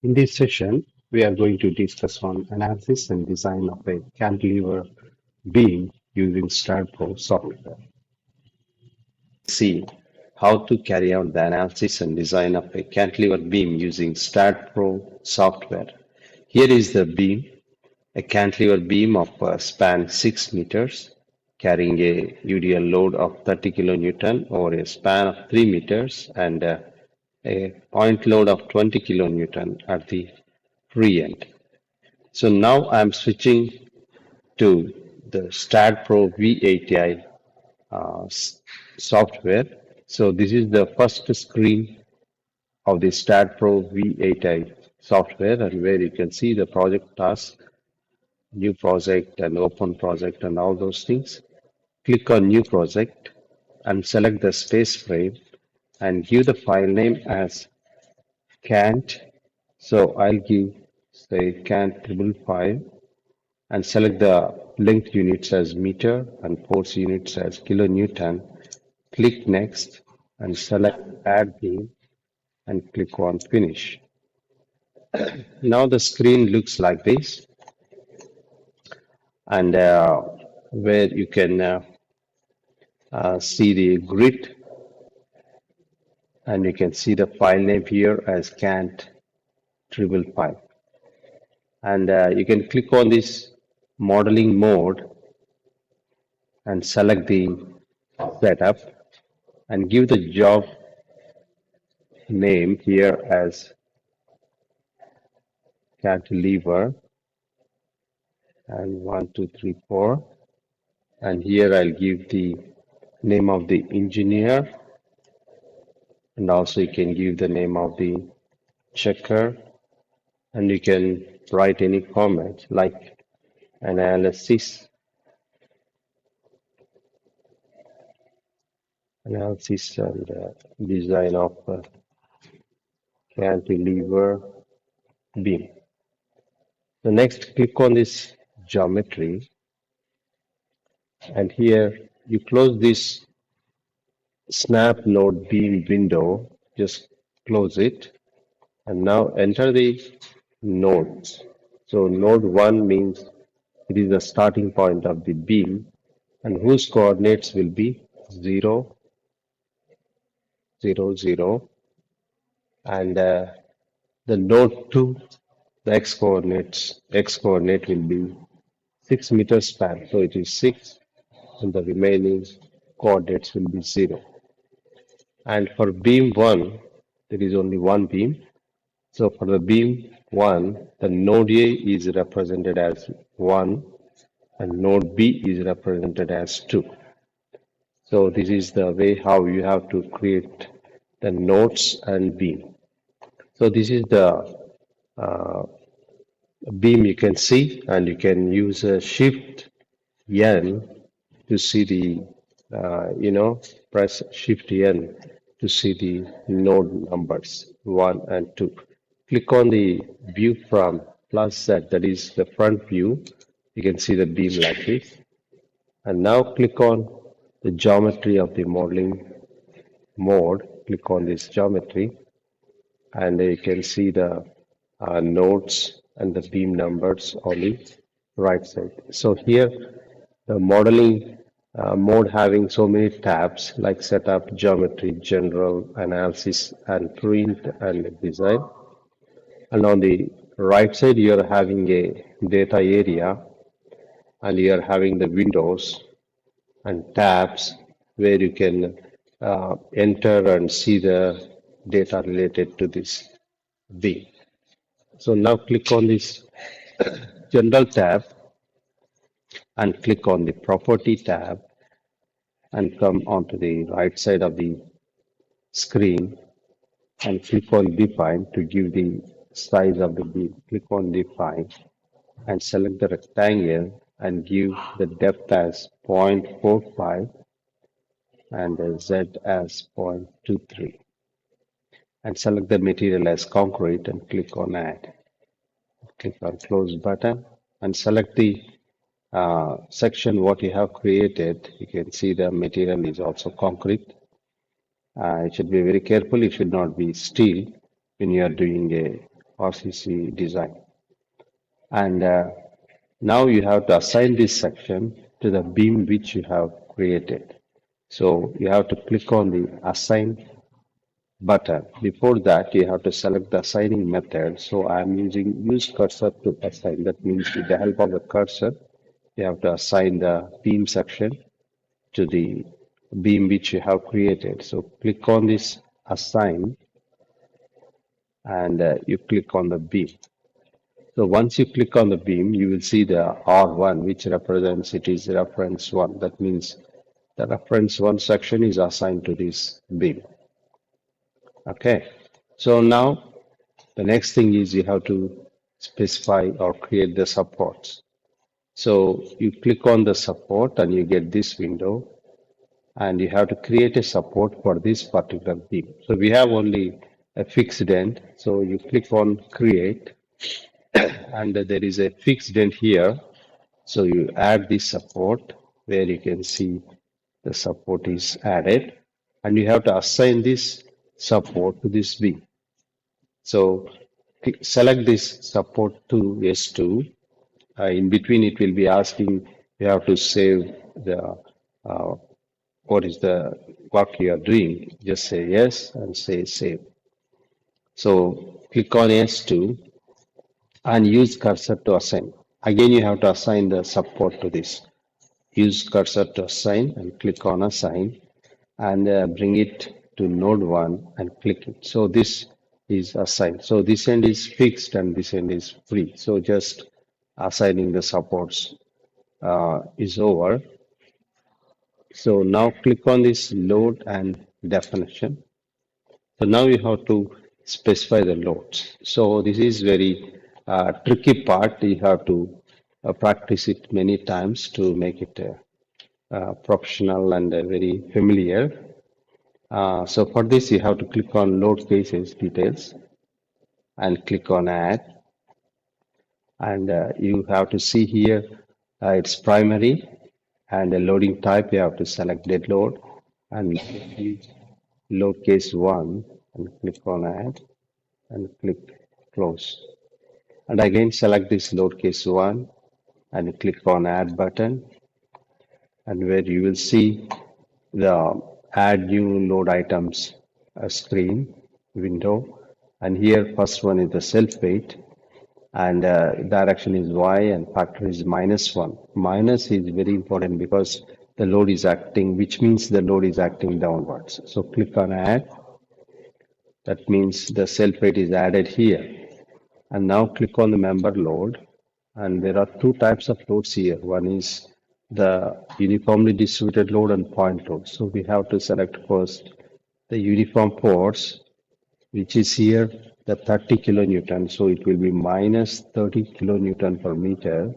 In this session, we are going to discuss on analysis and design of a cantilever beam using Staad Pro software. See how to carry out the analysis and design of a cantilever beam using Staad Pro software. Here is the beam, a cantilever beam of span 6 meters, carrying a UDL load of 30 kilonewton over a span of 3 meters and a point load of 20 kilonewton at the free end. So now I'm switching to the Staad Pro V80i software. So this is the first screen of the Staad Pro V80i software, and where you can see the project task, new project and open project and all those things. Click on new project and select the space frame and give the file name as cant. So I'll give say cant 555 and select the length units as meter and force units as kilonewton. Click next and select add beam and click on finish. Now the screen looks like this, and where you can see the grid, and you can see the file name here as cant 555. And you can click on this modeling mode and select the setup and give the job name here as cantilever and 1, 2, 3, 4, and here I'll give the name of the engineer, and also you can give the name of the checker, and you can write any comment like analysis and design of cantilever beam. So next, click on this geometry, and here you close this snap node beam window, just close it, and now enter the nodes. So node 1 means it is the starting point of the beam, and whose coordinates will be 0, 0, 0, and the node 2, the x coordinate will be 6 meter span, so it is 6, and the remaining coordinates will be 0. And for beam 1, there is only one beam. So for the beam 1, the node A is represented as 1 and node B is represented as 2. So this is the way how you have to create the nodes and beam. So this is the beam you can see, and you can use a shift N to see the, press shift N to see the node numbers 1 and 2. Click on the view from plus Z, that is the front view. You can see the beam like this. And now click on the geometry of the modeling mode. Click on this geometry, and you can see the nodes and the beam numbers on the right side. So here the modeling mode having so many tabs like setup, geometry, general, analysis, and print and design. And on the right side, you're having a data area, and you're having the windows and tabs where you can enter and see the data related to this beam. So now click on this general tab and click on the property tab and come onto the right side of the screen and click on define to give the size of the beam. Click on define and select the rectangle and give the depth as 0.45 and the Z as 0.23, and select the material as concrete and click on add. Click on close button and select the section what you have created. You can see the material is also concrete. It should be very careful. It should not be steel when you are doing a RCC design. And now you have to assign this section to the beam which you have created. So you have to click on the assign button. Before that, you have to select the assigning method. So I'm using use cursor to assign. That means with the help of the cursor, you have to assign the beam section to the beam which you have created. So click on this assign and you click on the beam. So once you click on the beam, you will see the R1, which represents it is reference 1. That means the reference 1 section is assigned to this beam. Okay. So now the next thing is you have to specify or create the supports. So you click on the support and you get this window and you have to create a support for this particular beam. So we have only a fixed end. So you click on create and there is a fixed end here. So you add this support where you can see the support is added and you have to assign this support to this beam. So select this support to S2. In between, it will be asking you have to save the uh, what is the work you are doing. Just say yes and say save. So click on S2 and use cursor to assign. Again, you have to assign the support to this. Use cursor to assign and click on assign and bring it to node 1 and click it. So this is assigned. So this end is fixed and this end is free. So just assigning the supports is over. So now click on this load and definition. So now you have to specify the loads. So this is very tricky part. You have to practice it many times to make it professional and very familiar. So for this, you have to click on load cases details and click on add. And you have to see here it's primary and the loading type. You have to select dead load and load case 1 and click on add and click close. And again, select this load case 1 and click on add button and where you will see the add new load items screen window. And here, first one is the self weight and direction is y and factor is -1. Minus is very important because the load is acting, which means the load is acting downwards. So click on add. That means the self weight is added here. And now click on the member load. And there are two types of loads here. One is the uniformly distributed load and point load. So we have to select first the uniform force, which is here the 30 kilonewton. So it will be minus 30 kilonewton per meter.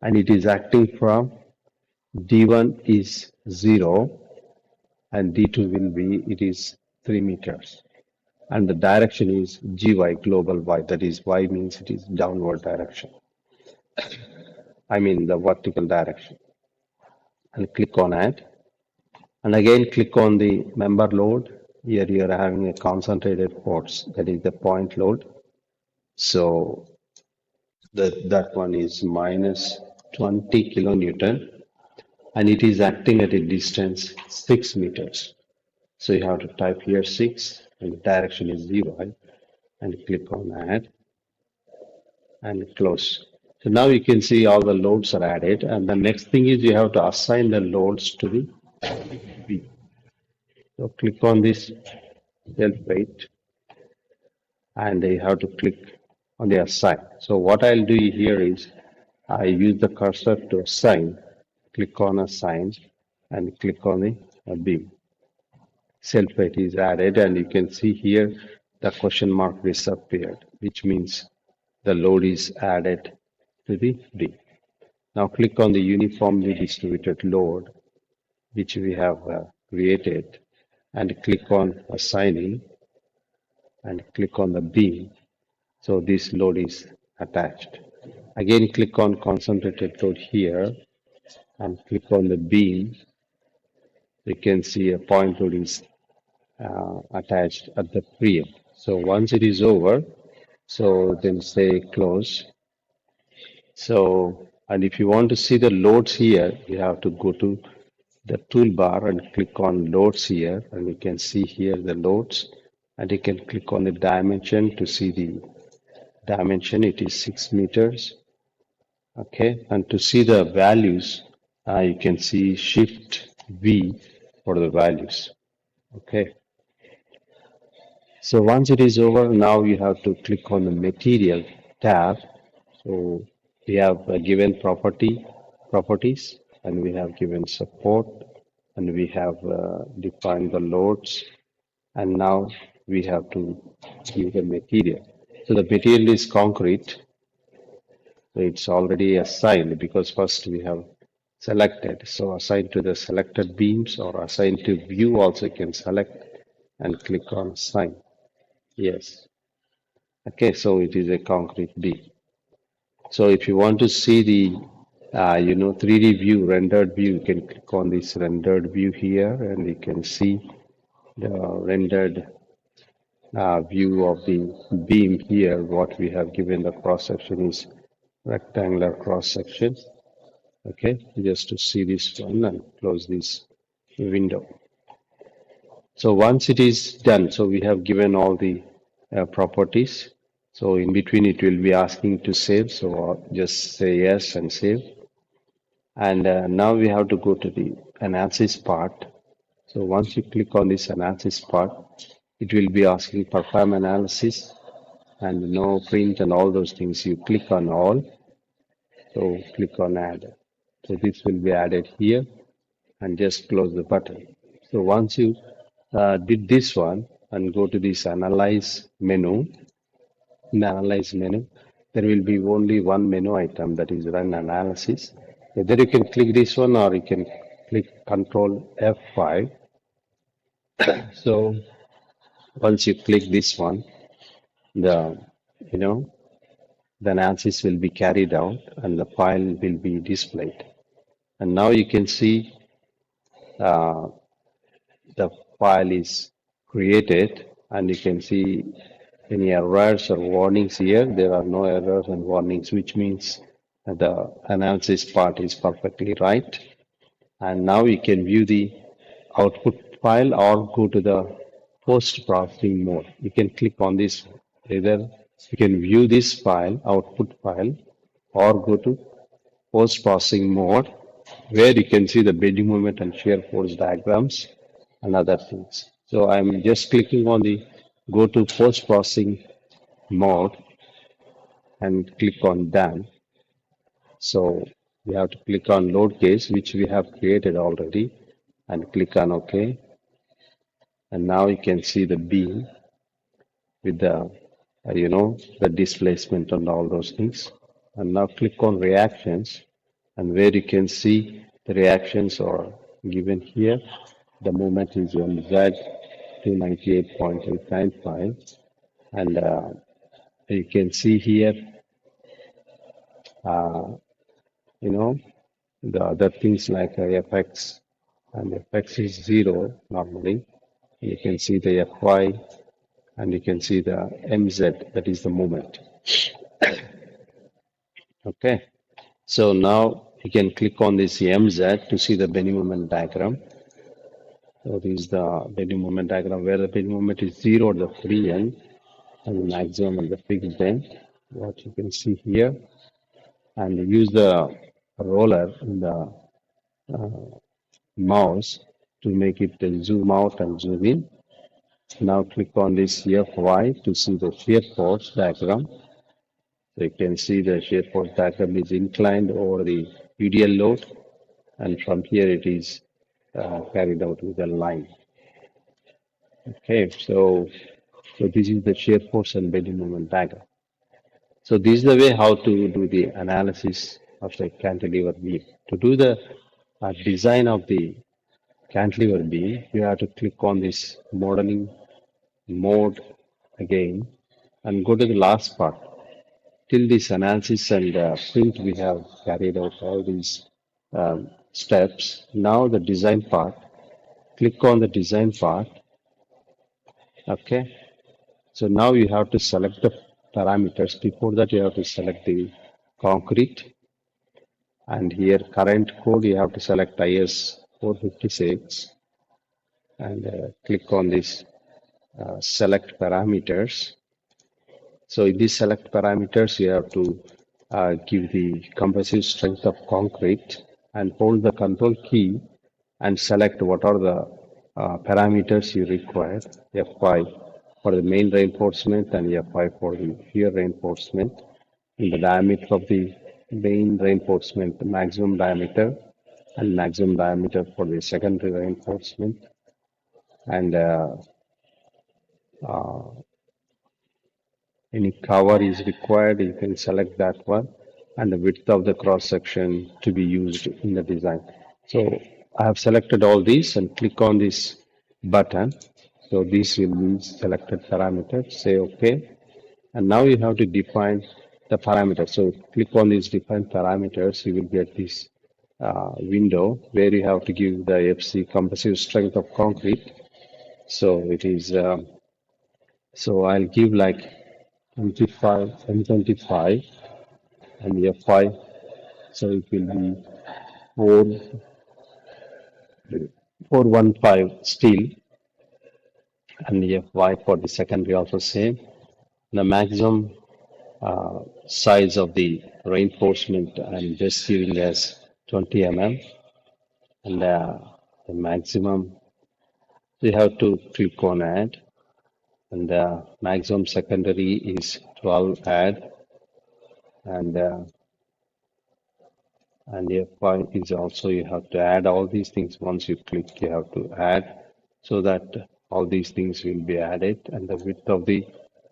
And it is acting from D1 is 0 and D2 will be, it is 3 meters. And the direction is GY, global Y. That is, Y means it is downward direction. I mean the vertical direction. And click on add. And again, click on the member load. Here you are having a concentrated force, that is the point load. So that one is minus 20 kilonewton and it is acting at a distance 6 meters. So you have to type here 6 and the direction is 0, right? And click on add and close. So now you can see all the loads are added and the next thing is you have to assign the loads to the B. So click on this self weight and you have to click on the assign. So what I'll do here is I use the cursor to assign, click on assign and click on the beam. Self weight is added and you can see here the question mark disappeared, which means the load is added to the beam. Now click on the uniformly distributed load, which we have created, and click on assigning and click on the beam. So this load is attached. Again, click on concentrated load here and click on the beam. You can see a point load is attached at the preamp. So once it is over, So then say close. So, and if you want to see the loads here, you have to go to the toolbar and click on loads here, and you can see here the loads, and you can click on the dimension to see the dimension. It is 6 meters. Okay, and to see the values, you can see Shift V for the values. Okay, so once it is over, now you have to click on the Material tab. So we have given properties, and we have given support, and we have defined the loads, and now we have to give the material. So the material is concrete. So it's already assigned because first we have selected. So assigned to the selected beams or assigned to view also you can select and click on assign. Yes. Okay, so it is a concrete beam. So if you want to see the 3D view, rendered view, you can click on this rendered view here and you can see the rendered view of the beam here. What we have given the cross section is rectangular cross section. Okay, just to see this one and close this window. So once it is done, so we have given all the properties. So in between it will be asking to save. So just say yes and save. And now we have to go to the analysis part. So once you click on this analysis part, it will be asking perform analysis and no print and all those things. You click on all. So click on add. So this will be added here and just close the button. So once you did this one and go to this analyze menu, in the analyze menu, there will be only one menu item that is run analysis. Either you can click this one or you can click Control F5. So once you click this one, the you know the analysis will be carried out and the file will be displayed. And now you can see uh, the file is created and you can see any errors or warnings here. There are no errors and warnings, which means the analysis part is perfectly right. And now you can view the output file or go to the post processing mode. You can click on this. Either you can view this file, output file, or go to post processing mode where you can see the bending moment and shear force diagrams and other things. So I'm just clicking on the go to post processing mode and click on done. So we have to click on load case, which we have created already, and click on OK. And now you can see the beam with the, the displacement and all those things. And now click on reactions, and where you can see the reactions are given here. The moment is on Z 298.895, and you can see here, uh, you know, the other things like FX, and FX is zero normally. You can see the FY, and you can see the MZ, that is the moment. Okay, so now you can click on this MZ to see the bending moment diagram. So this is the bending moment diagram where the bending moment is zero at the free end and the maximum at the fixed end. What you can see here, and use the roller in the mouse to make it zoom out and zoom in. Now click on this FY to see the shear force diagram. So you can see the shear force diagram is inclined over the UDL load, and from here it is carried out with a line. Okay, so this is the shear force and bending moment diagram. So this is the way how to do the analysis of the cantilever beam. To do the design of the cantilever beam, you have to click on this modeling mode again and go to the last part. Till this analysis and print, we have carried out all these steps. Now the design part, click on the design part. Okay. So now you have to select the parameters. Before that, you have to select the concrete, and here current code, you have to select IS 456 and click on this select parameters. So in these select parameters, you have to give the compressive strength of concrete and hold the control key and select what are the parameters you require. F5 for the main reinforcement and F5 for the shear reinforcement. In the diameter of the main reinforcement, the maximum diameter and maximum diameter for the secondary reinforcement. And any cover is required, you can select that one, and the width of the cross section to be used in the design. So I have selected all these and click on this button. So these will be selected parameters. Say OK. And now you have to define the parameters. So click on these define parameters. You will get this window where you have to give the FC compressive strength of concrete. So it is. So I'll give like 25 M25 and F5. So it will be 4 415 steel and Fy for the secondary also same. The maximum size of the reinforcement I'm just giving as 20 mm, and the maximum you have to click on add, and the maximum secondary is 12 add, and F5 is also you have to add all these things. Once you click, you have to add so that all these things will be added. And the width of the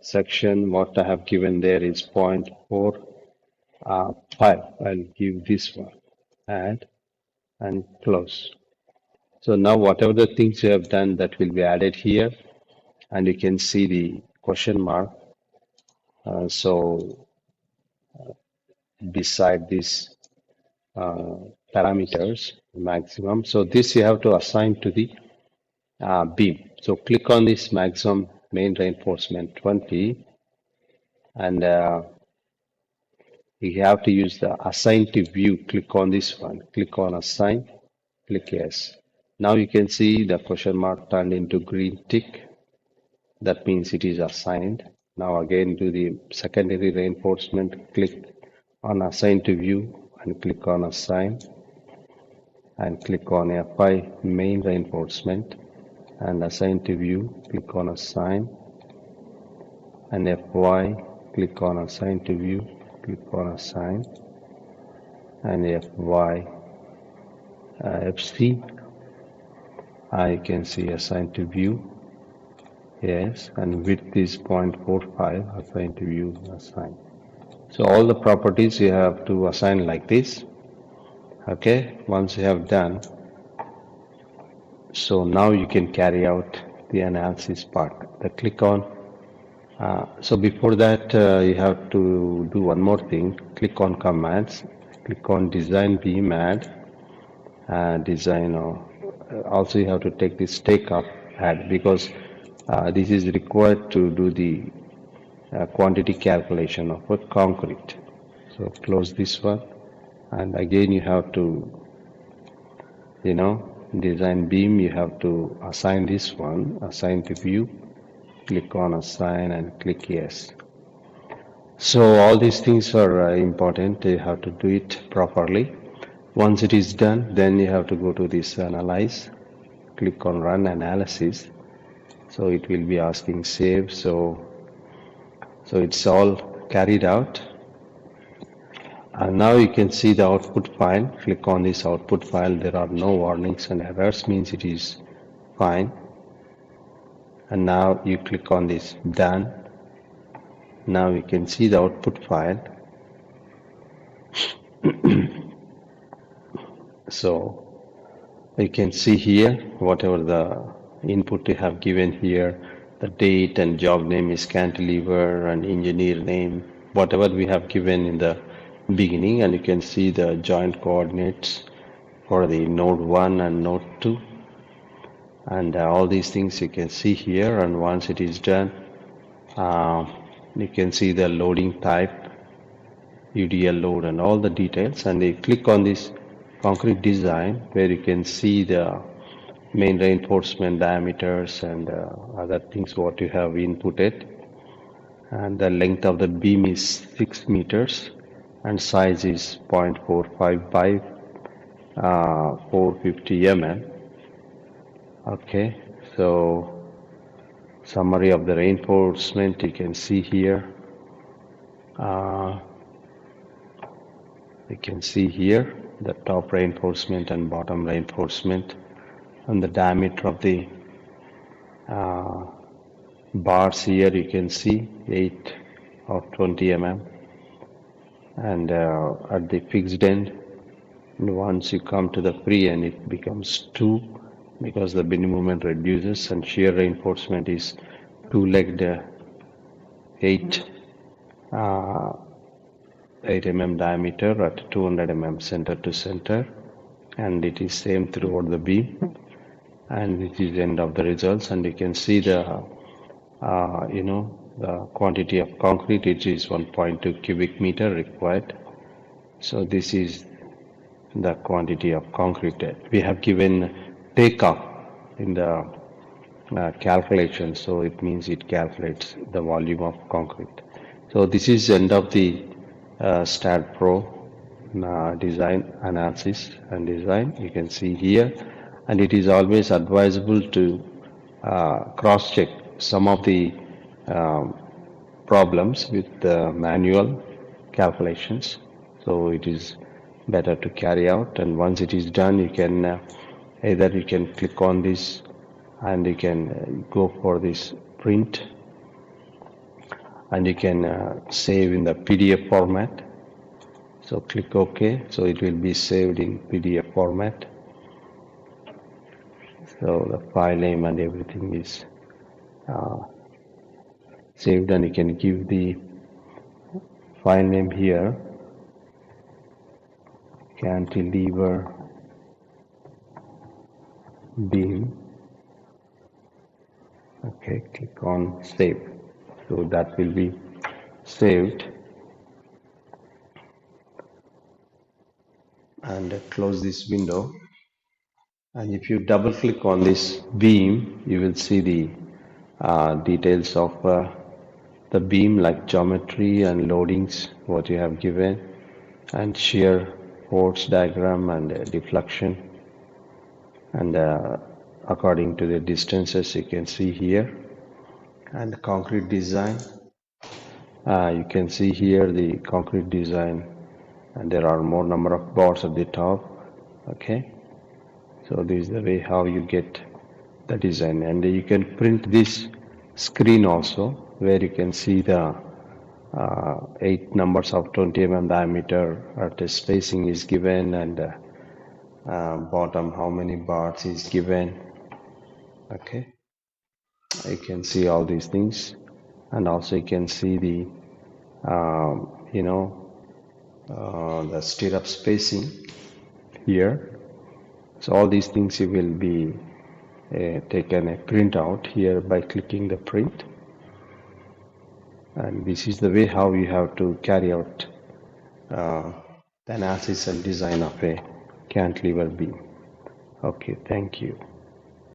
section, what I have given there is 0.45. I'll give this one, add and close. So now whatever the things you have done, that will be added here. And you can see the question mark. So beside this parameters maximum. So this you have to assign to the beam. So click on this maximum main reinforcement 20, and you have to use the assign to view. Click on this one. Click on assign. Click yes. Now you can see the question mark turned into green tick. That means it is assigned. Now again do the secondary reinforcement. Click on assign to view and click on assign, and click on F5 main reinforcement and assign to view. Click on assign, and Fy, click on assign to view. Click on assign, and Fy FC, I can see assign to view. Yes, and width is 0.45. Assign to view, assign. So all the properties you have to assign like this. Okay, once you have done, so now you can carry out the analysis part. The click on. So before that, you have to do one more thing. Click on commands. Click on design beam add. Design. Also, you have to take this take up add, because this is required to do the quantity calculation of a concrete. So close this one, and again you have to, design beam. You have to assign this one. Assign to view. Click on assign and click yes. So all these things are important. You have to do it properly. Once it is done, then you have to go to this analyze. Click on run analysis. So it will be asking save. So it's all carried out. And now you can see the output file. Click on this output file. There are no warnings and errors, means it is fine. And now you click on this done. Now you can see the output file. So you can see here whatever the input you have given here, the date and job name is Cantilever, and engineer name, whatever we have given in the beginning, and you can see the joint coordinates for the node 1 and node 2, and all these things you can see here. And once it is done, You can see the loading type, UDL load and all the details, and you click on this concrete design where you can see the main reinforcement diameters and other things what you have inputted, and the length of the beam is 6 meters and size is 0.45 by 450 mm. Okay, so summary of the reinforcement you can see here. You can see here the top reinforcement and bottom reinforcement and the diameter of the bars here you can see 8 or 20 mm, and at the fixed end, once you come to the free end it becomes 2 because the bending moment reduces, and shear reinforcement is 2-legged 8 8 mm diameter at 200 mm center to center, and it is same throughout the beam, and it is the end of the results. And you can see the the quantity of concrete, it is 1.2 cubic meter required. So this is the quantity of concrete. We have given takeoff in the calculation, so it means it calculates the volume of concrete. So this is the end of the Staad Pro design analysis and design. You can see here, and it is always advisable to cross-check some of the problems with the manual calculations. So it is better to carry out, and once it is done, you can either you can click on this and you can go for this print, and you can save in the PDF format. So click OK, so it will be saved in PDF format. So the file name and everything is saved, and you can give the file name here, Cantilever beam. Okay, click on save. So that will be saved, and close this window. And if you double click on this beam, you will see the details of the beam, like geometry and loadings what you have given, and shear force diagram and deflection, and according to the distances you can see here, and the concrete design. You can see here the concrete design, and there are more number of bars at the top. Okay, so this is the way how you get the design, and you can print this screen also where you can see the 8 numbers of 20 mm diameter at the spacing is given, and bottom how many bars is given. Okay, you can see all these things, and also you can see the the stirrup spacing here. So all these things you will be taken a print out here by clicking the print, and this is the way how you have to carry out the analysis and design of a cantilever beam. Okay, thank you.